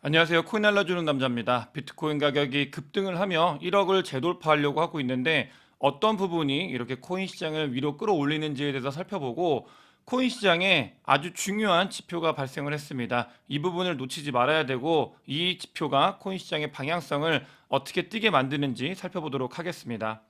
안녕하세요. 코인 알려주는 남자입니다. 비트코인 가격이 급등을 하며 1억을 재돌파하려고 하고 있는데 어떤 부분이 이렇게 코인 시장을 위로 끌어올리는지에 대해서 살펴보고 코인 시장에 아주 중요한 지표가 발생을 했습니다. 이 부분을 놓치지 말아야 되고 이 지표가 코인 시장의 방향성을 어떻게 띄게 만드는지 살펴보도록 하겠습니다.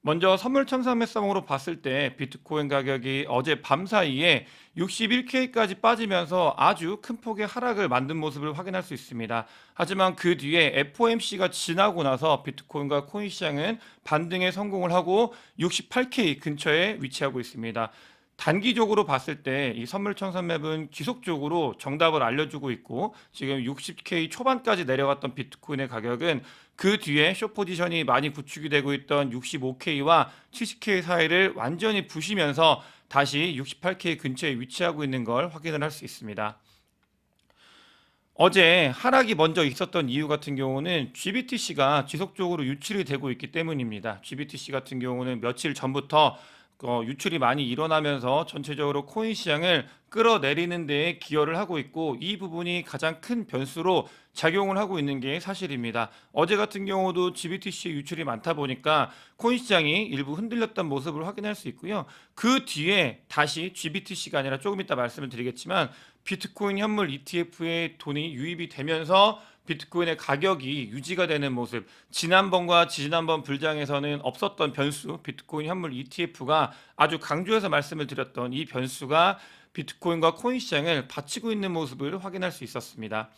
먼저 선물 참사 매성으로 봤을 때 비트코인 가격이 어제 밤 사이에 61K까지 빠지면서 아주 큰 폭의 하락을 만든 모습을 확인할 수 있습니다. 하지만 그 뒤에 FOMC가 지나고 나서 비트코인과 코인 시장은 반등에 성공을 하고 68K 근처에 위치하고 있습니다. 단기적으로 봤을 때 이 선물 청산 맵은 지속적으로 정답을 알려주고 있고 지금 60K 초반까지 내려갔던 비트코인의 가격은 그 뒤에 숏 포지션이 많이 구축이 되고 있던 65K와 70K 사이를 완전히 부시면서 다시 68K 근처에 위치하고 있는 걸 확인을 할 수 있습니다. 어제 하락이 먼저 있었던 이유 같은 경우는 GBTC가 지속적으로 유출이 되고 있기 때문입니다. GBTC 같은 경우는 며칠 전부터 유출이 많이 일어나면서 전체적으로 코인 시장을 끌어내리는 데에 기여를 하고 있고 이 부분이 가장 큰 변수로 작용을 하고 있는 게 사실입니다. 어제 같은 경우도 GBTC 유출이 많다 보니까 코인 시장이 일부 흔들렸던 모습을 확인할 수 있고요. 그 뒤에 다시 GBTC가 아니라 조금 이따 말씀을 드리겠지만 비트코인 현물 ETF에 돈이 유입이 되면서 비트코인의 가격이 유지가 되는 모습, 지난번과 지난번 불장에서는 없었던 변수, 비트코인 현물 ETF가 아주 강조해서 말씀을 드렸던 이 변수가 비트코인과 코인 시장을 받치고 있는 모습을 확인할 수 있었습니다.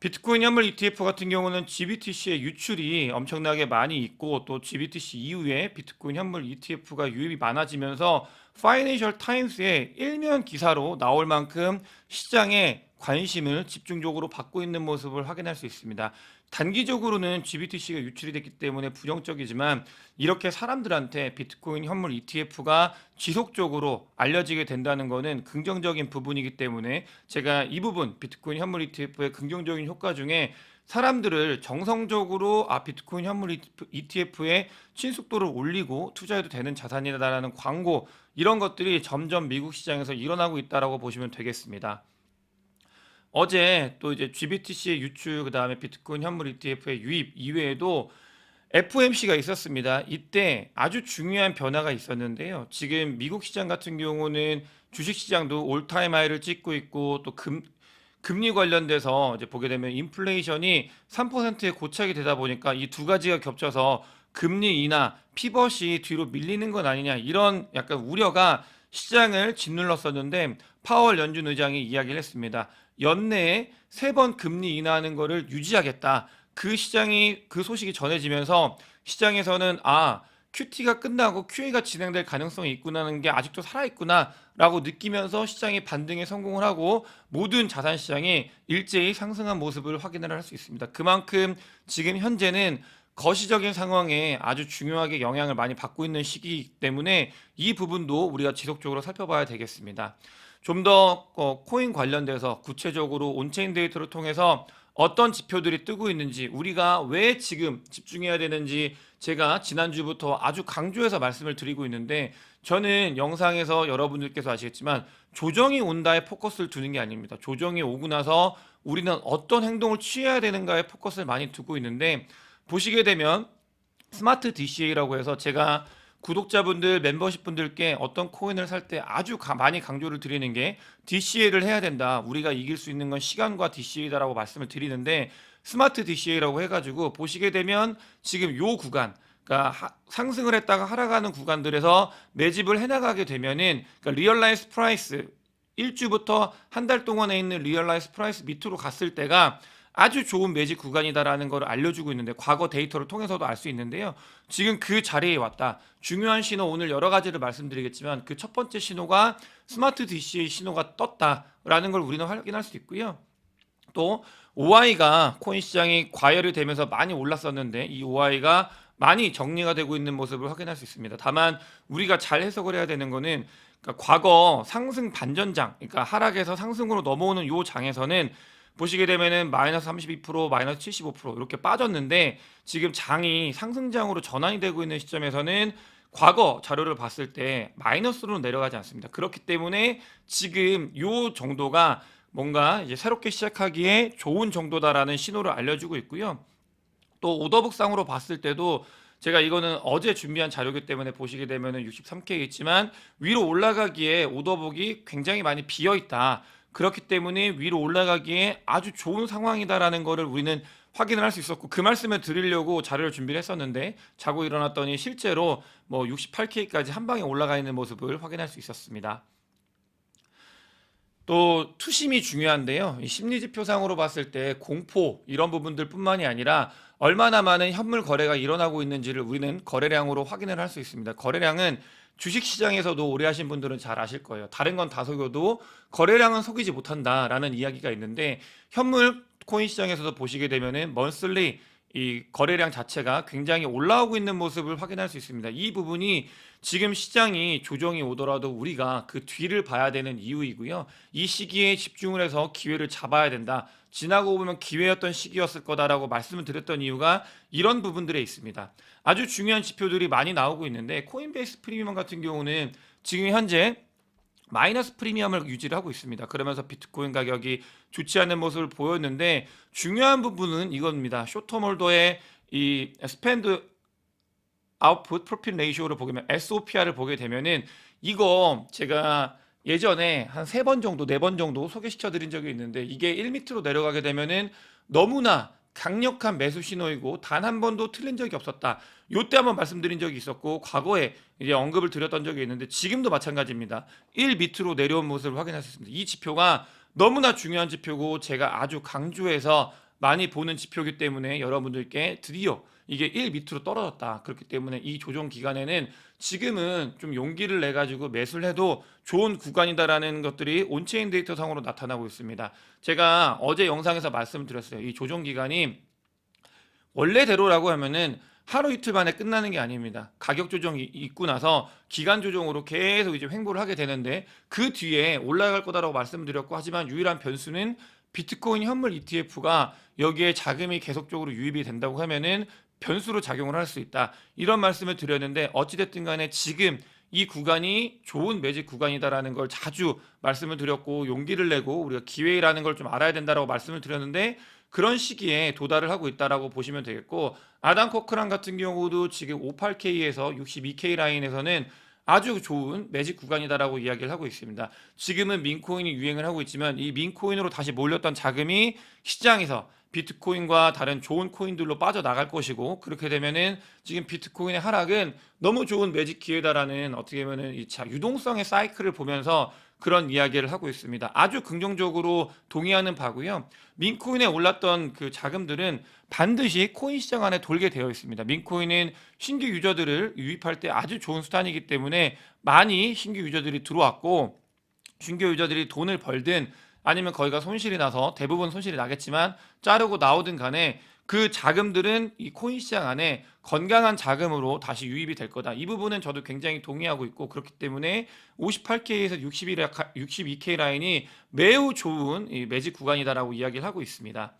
비트코인 현물 ETF 같은 경우는 GBTC의 유출이 엄청나게 많이 있고 또 GBTC 이후에 비트코인 현물 ETF가 유입이 많아지면서 파이낸셜 타임스의 일면 기사로 나올 만큼 시장에 관심을 집중적으로 받고 있는 모습을 확인할 수 있습니다. 단기적으로는 GBTC가 유출이 됐기 때문에 부정적이지만 이렇게 사람들한테 비트코인 현물 ETF가 지속적으로 알려지게 된다는 것은 긍정적인 부분이기 때문에 제가 이 부분 비트코인 현물 ETF의 긍정적인 효과 중에 사람들을 정성적으로 비트코인 현물 ETF의 친숙도를 올리고 투자해도 되는 자산이다라는 광고 이런 것들이 점점 미국 시장에서 일어나고 있다라고 보시면 되겠습니다. 어제 또 이제 GBTC의 유출 그다음에 비트코인 현물 ETF의 유입 이외에도 FOMC가 있었습니다. 이때 아주 중요한 변화가 있었는데요. 지금 미국 시장 같은 경우는 주식 시장도 올타임 하이를 찍고 있고 또 금리 관련돼서 이제 보게 되면 인플레이션이 3%에 고착이 되다 보니까 이 두 가지가 겹쳐서 금리 인하 피벗이 뒤로 밀리는 건 아니냐 이런 약간 우려가 시장을 짓눌렀었는데 파월 연준 의장이 이야기를 했습니다. 연내에 3번 금리 인하하는 거를 유지하겠다. 그 소식이 전해지면서 시장에서는 QT가 끝나고 QE가 진행될 가능성이 있구나는 게 아직도 살아있구나라고 느끼면서 시장이 반등에 성공을 하고 모든 자산 시장이 일제히 상승한 모습을 확인을 할 수 있습니다. 그만큼 지금 현재는 거시적인 상황에 아주 중요하게 영향을 많이 받고 있는 시기이기 때문에 이 부분도 우리가 지속적으로 살펴봐야 되겠습니다. 좀 더 코인 관련돼서 구체적으로 온체인 데이터를 통해서 어떤 지표들이 뜨고 있는지 우리가 왜 지금 집중해야 되는지 제가 지난주부터 아주 강조해서 말씀을 드리고 있는데 저는 영상에서 여러분들께서 아시겠지만 조정이 온다에 포커스를 두는 게 아닙니다. 조정이 오고 나서 우리는 어떤 행동을 취해야 되는가에 포커스를 많이 두고 있는데 보시게 되면 스마트 DCA라고 해서 제가 구독자분들, 멤버십분들께 어떤 코인을 살 때 아주 많이 강조를 드리는 게 DCA를 해야 된다. 우리가 이길 수 있는 건 시간과 DCA다라고 말씀을 드리는데 스마트 DCA라고 해가지고 보시게 되면 지금 요 구간 그러니까 상승을 했다가 하락하는 구간들에서 매집을 해나가게 되면은 그러니까 리얼라이즈 프라이스 1주부터 한 달 동안에 있는 리얼라이즈 프라이스 밑으로 갔을 때가 아주 좋은 매직 구간이다라는 걸 알려주고 있는데 과거 데이터를 통해서도 알 수 있는데요. 지금 그 자리에 왔다. 중요한 신호 오늘 여러 가지를 말씀드리겠지만 그 첫 번째 신호가 스마트 DCA 신호가 떴다라는 걸 우리는 확인할 수 있고요. 또 OI가 코인 시장이 과열이 되면서 많이 올랐었는데 이 OI가 많이 정리가 되고 있는 모습을 확인할 수 있습니다. 다만 우리가 잘 해석을 해야 되는 거는 그러니까 과거 상승 반전장, 그러니까 하락에서 상승으로 넘어오는 요 장에서는 보시게 되면은 마이너스 32%, 마이너스 75% 이렇게 빠졌는데 지금 장이 상승장으로 전환이 되고 있는 시점에서는 과거 자료를 봤을 때 마이너스로 내려가지 않습니다. 그렇기 때문에 지금 요 정도가 뭔가 이제 새롭게 시작하기에 좋은 정도다라는 신호를 알려주고 있고요. 또 오더북상으로 봤을 때도 제가 이거는 어제 준비한 자료이기 때문에 보시게 되면은 63K 있지만 위로 올라가기에 오더북이 굉장히 많이 비어 있다. 그렇기 때문에 위로 올라가기에 아주 좋은 상황이다라는 거를 우리는 확인을 할 수 있었고, 그 말씀을 드리려고 자료를 준비를 했었는데 자고 일어났더니 실제로 뭐 68K까지 한 방에 올라가 있는 모습을 확인할 수 있었습니다. 또 투심이 중요한데요. 이 심리지표상으로 봤을 때 공포 이런 부분들뿐만이 아니라 얼마나 많은 현물 거래가 일어나고 있는지를 우리는 거래량으로 확인을 할 수 있습니다. 거래량은 주식시장에서도 오래 하신 분들은 잘 아실 거예요. 다른 건 다 속여도 거래량은 속이지 못한다라는 이야기가 있는데, 현물 코인 시장에서도 보시게 되면은 먼슬리 이 거래량 자체가 굉장히 올라오고 있는 모습을 확인할 수 있습니다. 이 부분이 지금 시장이 조정이 오더라도 우리가 그 뒤를 봐야 되는 이유이고요. 이 시기에 집중을 해서 기회를 잡아야 된다. 지나고 보면 기회였던 시기였을 거다라고 말씀을 드렸던 이유가 이런 부분들에 있습니다. 아주 중요한 지표들이 많이 나오고 있는데, 코인베이스 프리미엄 같은 경우는 지금 현재 마이너스 프리미엄을 유지를 하고 있습니다. 그러면서 비트코인 가격이 좋지 않은 모습을 보였는데, 중요한 부분은 이겁니다. 쇼터몰더의 이 스펜드 아웃풋 프로핏 레이쇼를 보게 되면 SOPR을 보게 되면은, 이거 제가 예전에 한 3번 정도, 4번 정도 소개시켜 드린 적이 있는데, 이게 1미터로 내려가게 되면은 너무나 강력한 매수 신호이고 단 한 번도 틀린 적이 없었다. 요때 한번 말씀드린 적이 있었고, 과거에 이제 언급을 드렸던 적이 있는데 지금도 마찬가지입니다. 1 밑으로 내려온 모습을 확인할 수 있습니다. 이 지표가 너무나 중요한 지표고 제가 아주 강조해서 많이 보는 지표이기 때문에 여러분들께 드디어 이게 1 밑으로 떨어졌다. 그렇기 때문에 이 조정 기간에는 지금은 좀 용기를 내 가지고 매수를 해도 좋은 구간이다라는 것들이 온체인 데이터 상으로 나타나고 있습니다. 제가 어제 영상에서 말씀드렸어요. 이 조정 기간이 원래대로라고 하면은 하루 이틀 만에 끝나는 게 아닙니다. 가격 조정이 있고 나서 기간 조정으로 계속 이제 횡보를 하게 되는데, 그 뒤에 올라갈 거다라고 말씀드렸고, 하지만 유일한 변수는 비트코인 현물 ETF가 여기에 자금이 계속적으로 유입이 된다고 하면은 변수로 작용을 할 수 있다. 이런 말씀을 드렸는데, 어찌됐든 간에 지금 이 구간이 좋은 매직 구간이다라는 걸 자주 말씀을 드렸고, 용기를 내고 우리가 기회라는 걸 좀 알아야 된다라고 말씀을 드렸는데, 그런 시기에 도달을 하고 있다라고 보시면 되겠고, 아담 코크란 같은 경우도 지금 58K에서 62K 라인에서는 아주 좋은 매직 구간이다라고 이야기를 하고 있습니다. 지금은 민코인이 유행을 하고 있지만 이 민코인으로 다시 몰렸던 자금이 시장에서 비트코인과 다른 좋은 코인들로 빠져나갈 것이고, 그렇게 되면은 지금 비트코인의 하락은 너무 좋은 매직 기회다라는, 어떻게 보면은 이 유동성의 사이클을 보면서 그런 이야기를 하고 있습니다. 아주 긍정적으로 동의하는 바고요. 민코인에 올랐던 그 자금들은 반드시 코인 시장 안에 돌게 되어 있습니다. 민코인은 신규 유저들을 유입할 때 아주 좋은 수단이기 때문에 많이 신규 유저들이 들어왔고, 신규 유저들이 돈을 벌든 아니면 거기가 손실이 나서, 대부분 손실이 나겠지만 자르고 나오든 간에 그 자금들은 이 코인 시장 안에 건강한 자금으로 다시 유입이 될 거다. 이 부분은 저도 굉장히 동의하고 있고, 그렇기 때문에 58K에서 62K 라인이 매우 좋은 이 매직 구간이다라고 이야기를 하고 있습니다.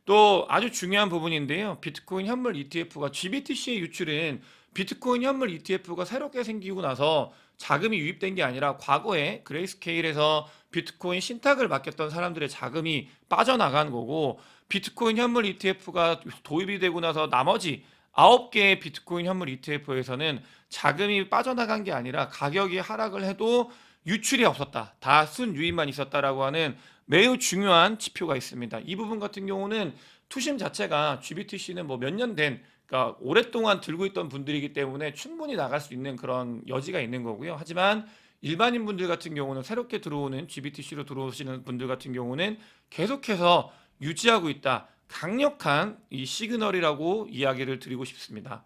또 아주 중요한 부분인데요. 비트코인 현물 ETF가 GBTC의 유출은 비트코인 현물 ETF가 새롭게 생기고 나서 자금이 유입된 게 아니라, 과거에 그레이스케일에서 비트코인 신탁을 맡겼던 사람들의 자금이 빠져나간 거고, 비트코인 현물 ETF가 도입이 되고 나서 나머지 9개의 비트코인 현물 ETF에서는 자금이 빠져나간 게 아니라 가격이 하락을 해도 유출이 없었다. 다 순유입만 있었다라고 하는 매우 중요한 지표가 있습니다. 이 부분 같은 경우는 투심 자체가 GBTC는 뭐 몇 년 된, 그러니까 오랫동안 들고 있던 분들이기 때문에 충분히 나갈 수 있는 그런 여지가 있는 거고요. 하지만 일반인 분들 같은 경우는, 새롭게 들어오는 GBTC로 들어오시는 분들 같은 경우는 계속해서 유지하고 있다. 강력한 이 시그널이라고 이야기를 드리고 싶습니다.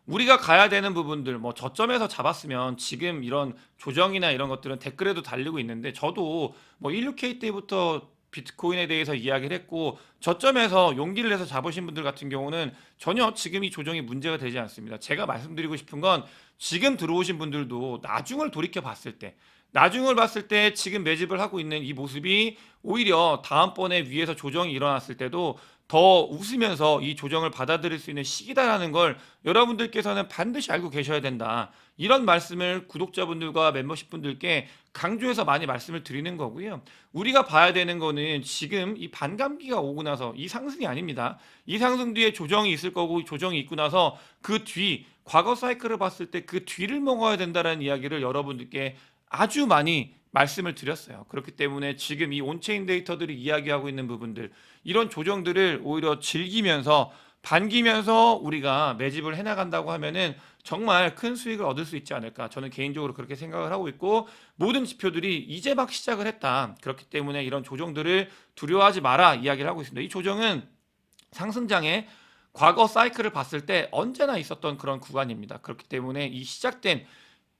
우리가 가야 되는 부분들, 뭐 저점에서 잡았으면 지금 이런 조정이나 이런 것들은 댓글에도 달리고 있는데, 저도 뭐 16K 때부터 비트코인에 대해서 이야기를 했고, 저점에서 용기를 내서 잡으신 분들 같은 경우는 전혀 지금 이 조정이 문제가 되지 않습니다. 제가 말씀드리고 싶은 건, 지금 들어오신 분들도 나중을 돌이켜 봤을 때, 나중을 봤을 때 지금 매집을 하고 있는 이 모습이 오히려 다음번에 위에서 조정이 일어났을 때도 더 웃으면서 이 조정을 받아들일 수 있는 시기다라는 걸 여러분들께서는 반드시 알고 계셔야 된다. 이런 말씀을 구독자분들과 멤버십 분들께 강조해서 많이 말씀을 드리는 거고요. 우리가 봐야 되는 거는 지금 이 반감기가 오고 나서 이 상승이 아닙니다. 이 상승 뒤에 조정이 있을 거고 조정이 있고 나서 그 뒤 과거 사이클을 봤을 때 그 뒤를 먹어야 된다는 이야기를 여러분들께 아주 많이 말씀을 드렸어요. 그렇기 때문에 지금 이 온체인 데이터들이 이야기하고 있는 부분들, 이런 조정들을 오히려 즐기면서 반기면서 우리가 매집을 해나간다고 하면은 정말 큰 수익을 얻을 수 있지 않을까. 저는 개인적으로 그렇게 생각을 하고 있고, 모든 지표들이 이제 막 시작을 했다. 그렇기 때문에 이런 조정들을 두려워하지 마라 이야기를 하고 있습니다. 이 조정은 상승장의 과거 사이클을 봤을 때 언제나 있었던 그런 구간입니다. 그렇기 때문에 이 시작된,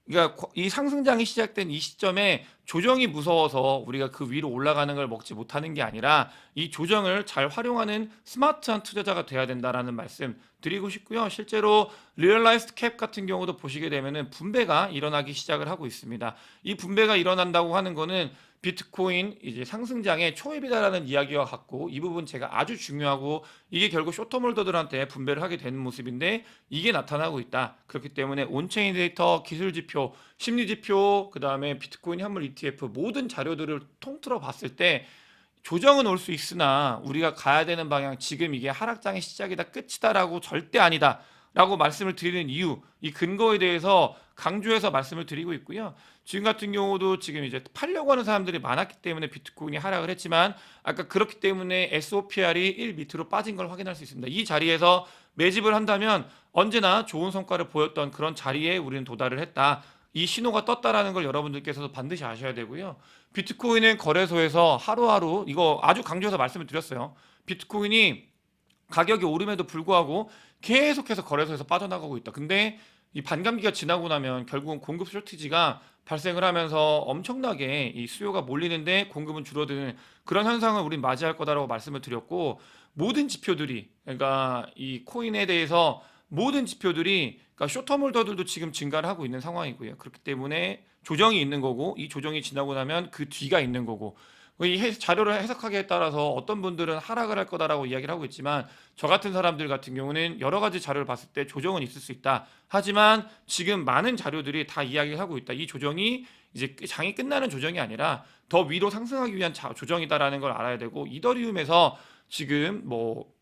그러니까 이 상승장이 시작된 이 시점에 조정이 무서워서 우리가 그 위로 올라가는 걸 먹지 못하는 게 아니라 이 조정을 잘 활용하는 스마트한 투자자가 돼야 된다라는 말씀 드리고 싶고요. 실제로 리얼라이스드 캡 같은 경우도 보시게 되면은 분배가 일어나기 시작을 하고 있습니다. 이 분배가 일어난다고 하는 거는 비트코인 이제 상승장의 초입이다라는 이야기와 같고, 이 부분 제가 아주 중요하고, 이게 결국 쇼터몰더들한테 분배를 하게 되는 모습인데 이게 나타나고 있다. 그렇기 때문에 온체인 데이터, 기술 지표, 심리 지표, 그 다음에 비트코인 현물 ETF 모든 자료들을 통틀어 봤을 때 조정은 올 수 있으나 우리가 가야 되는 방향, 지금 이게 하락장의 시작이다, 끝이다라고 절대 아니다 라고 말씀을 드리는 이유, 이 근거에 대해서 강조해서 말씀을 드리고 있고요. 지금 같은 경우도 지금 이제 팔려고 하는 사람들이 많았기 때문에 비트코인이 하락을 했지만, 아까 그렇기 때문에 SOPR이 1 밑으로 빠진 걸 확인할 수 있습니다. 이 자리에서 매집을 한다면 언제나 좋은 성과를 보였던 그런 자리에 우리는 도달을 했다. 이 신호가 떴다라는 걸 여러분들께서도 반드시 아셔야 되고요. 비트코인은 거래소에서 하루하루, 이거 아주 강조해서 말씀을 드렸어요. 비트코인이 가격이 오름에도 불구하고 계속해서 거래소에서 빠져나가고 있다. 근데 이 반감기가 지나고 나면 결국은 공급 쇼티지가 발생을 하면서 엄청나게 이 수요가 몰리는데 공급은 줄어드는 그런 현상을 우린 맞이할 거다라고 말씀을 드렸고, 모든 지표들이, 그러니까 이 코인에 대해서 모든 지표들이, 그러니까 쇼터몰더들도 지금 증가를 하고 있는 상황이고요. 그렇기 때문에 조정이 있는 거고, 이 조정이 지나고 나면 그 뒤가 있는 거고, 이 자료를 해석하기에 따라서 어떤 분들은 하락을 할 거다라고 이야기를 하고 있지만, 저 같은 사람들 같은 경우는 여러 가지 자료를 봤을 때 조정은 있을 수 있다. 하지만 지금 많은 자료들이 다 이야기를 하고 있다. 이 조정이 이제 장이 끝나는 조정이 아니라 더 위로 상승하기 위한 조정이다라는 걸 알아야 되고, 이더리움에서 지금 뭐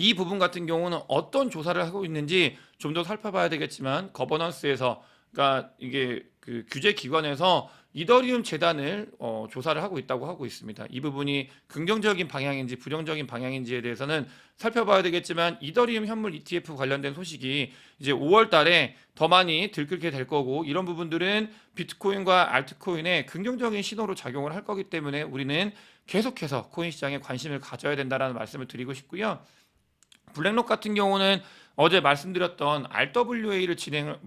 이 부분 같은 경우는 어떤 조사를 하고 있는지 좀 더 살펴봐야 되겠지만, 거버넌스에서, 그러니까 이게 그 규제 기관에서 이더리움 재단을 조사를 하고 있다고 하고 있습니다. 이 부분이 긍정적인 방향인지 부정적인 방향인지에 대해서는 살펴봐야 되겠지만, 이더리움 현물 ETF 관련된 소식이 이제 5월 달에 더 많이 들끓게 될 거고, 이런 부분들은 비트코인과 알트코인의 긍정적인 신호로 작용을 할 거기 때문에 우리는 계속해서 코인 시장에 관심을 가져야 된다는 말씀을 드리고 싶고요. 블랙록 같은 경우는 어제 말씀드렸던 RWA를 진행을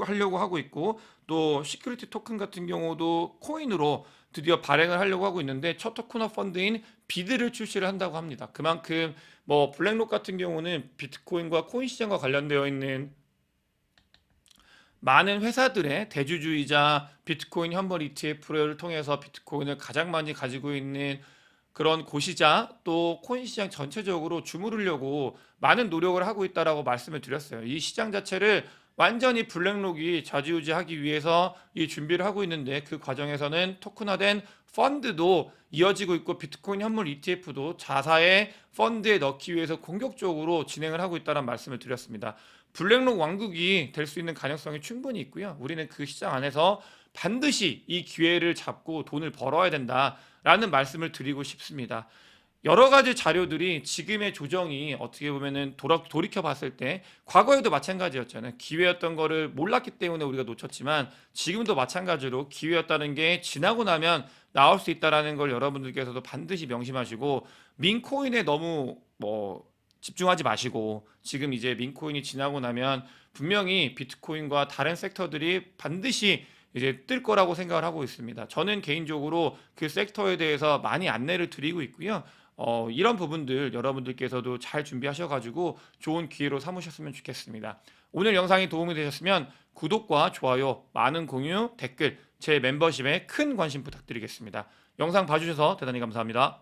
하려고 하고 있고, 또 시큐리티 토큰 같은 경우도 코인으로 드디어 발행을 하려고 하고 있는데, 첫 토큰화 펀드인 비드를 출시를 한다고 합니다. 그만큼 블랙록 같은 경우는 비트코인과 코인 시장과 관련되어 있는 많은 회사들의 대주주이자 비트코인 현물 ETF를 통해서 비트코인을 가장 많이 가지고 있는 그런 곳이자, 또 코인 시장 전체적으로 주무르려고 많은 노력을 하고 있다라고 말씀을 드렸어요. 이 시장 자체를 완전히 블랙록이 좌지우지하기 위해서 이 준비를 하고 있는데, 그 과정에서는 토큰화된 펀드도 이어지고 있고, 비트코인 현물 ETF도 자사의 펀드에 넣기 위해서 공격적으로 진행을 하고 있다는 말씀을 드렸습니다. 블랙록 왕국이 될 수 있는 가능성이 충분히 있고요. 우리는 그 시장 안에서 반드시 이 기회를 잡고 돈을 벌어야 된다라는 말씀을 드리고 싶습니다. 여러 가지 자료들이 지금의 조정이 어떻게 보면은 돌이켜 봤을 때 과거에도 마찬가지였잖아요. 기회였던 거를 몰랐기 때문에 우리가 놓쳤지만, 지금도 마찬가지로 기회였다는 게 지나고 나면 나올 수 있다라는 걸 여러분들께서도 반드시 명심하시고, 민코인에 너무 집중하지 마시고, 지금 이제 민코인이 지나고 나면 분명히 비트코인과 다른 섹터들이 반드시 이제 뜰 거라고 생각을 하고 있습니다. 저는 개인적으로 그 섹터에 대해서 많이 안내를 드리고 있고요. 이런 부분들 여러분들께서도 잘 준비하셔가지고 좋은 기회로 삼으셨으면 좋겠습니다. 오늘 영상이 도움이 되셨으면 구독과 좋아요, 많은 공유, 댓글, 제 멤버십에 큰 관심 부탁드리겠습니다. 영상 봐주셔서 대단히 감사합니다.